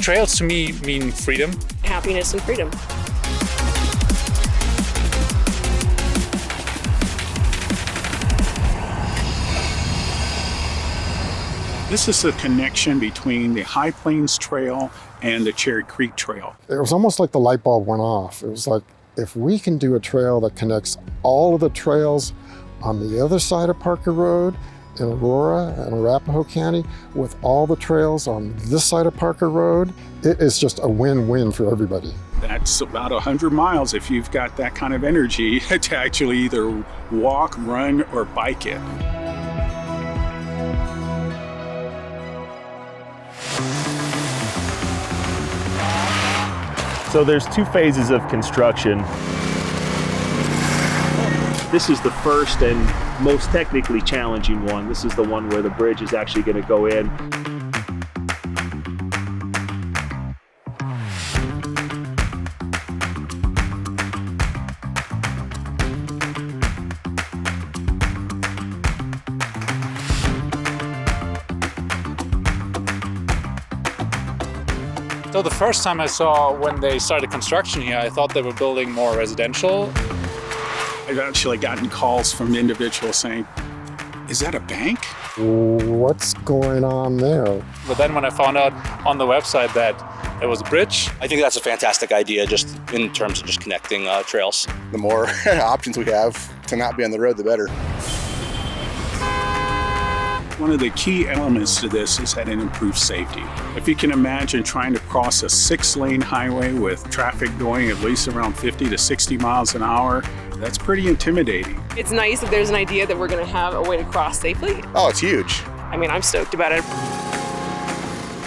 Trails to me mean freedom. Happiness and freedom. This is the connection between the High Plains Trail and the Cherry Creek Trail. It was almost like the light bulb went off. It was like, if we can do a trail that connects all of the trails on the other side of Parker Road in Aurora and Arapahoe County with all the trails on this side of Parker Road, it is just a win-win for everybody. That's about 100 miles if you've got that kind of energy to actually either walk, run, or bike it. So there's two phases of construction. This is the first and most technically challenging one. This is the one where the bridge is actually going to go in. So the first time I saw when they started construction here, I thought they were building more residential. I've actually gotten calls from individuals saying, "Is that a bank?" What's going on there? But then when I found out on the website that it was a bridge, I think that's a fantastic idea just in terms of just connecting trails. The more options we have to not be on the road, the better. One of the key elements to this is that it improves safety. If you can imagine trying to cross a 6-lane highway with traffic going at least around 50 to 60 miles an hour, that's pretty intimidating. It's nice that there's an idea that we're going to have a way to cross safely. Oh, it's huge. I mean, I'm stoked about it.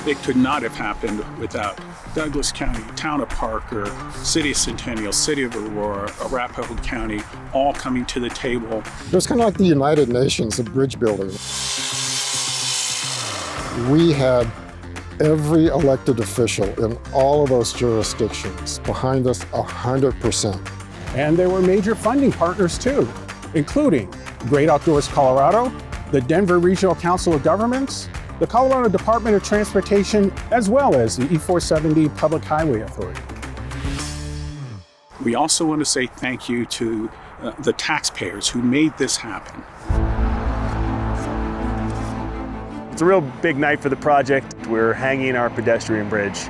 It could not have happened without Douglas County, Town of Parker, City of Centennial, City of Aurora, Arapahoe County, all coming to the table. It was kind of like the United Nations of bridge building. We had every elected official in all of those jurisdictions behind us 100%. And there were major funding partners too, including Great Outdoors Colorado, the Denver Regional Council of Governments, the Colorado Department of Transportation, as well as the E-470 Public Highway Authority. We also want to say thank you to the taxpayers who made this happen. It's a real big night for the project. We're hanging our pedestrian bridge.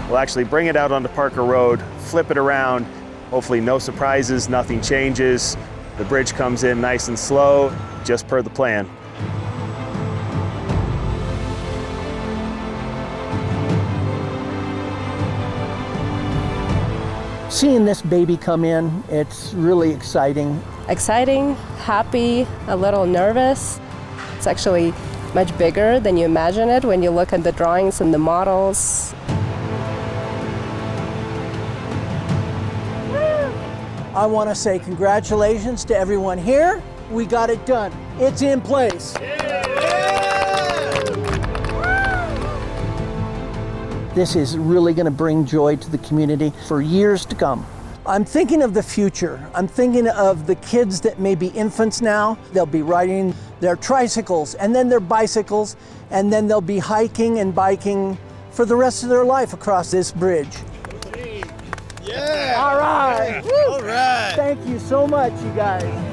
We'll actually bring it out onto Parker Road, flip it around. Hopefully no surprises, nothing changes. The bridge comes in nice and slow, just per the plan. Seeing this baby come in, it's really exciting. Exciting, happy, a little nervous. It's actually much bigger than you imagine it when you look at the drawings and the models. I want to say congratulations to everyone here. We got it done. It's in place. This is really going to bring joy to the community for years to come. I'm thinking of the future. I'm thinking of the kids that may be infants now. They'll be riding their tricycles and then their bicycles, and then they'll be hiking and biking for the rest of their life across this bridge. Yeah! All right. All right. Thank you so much, you guys.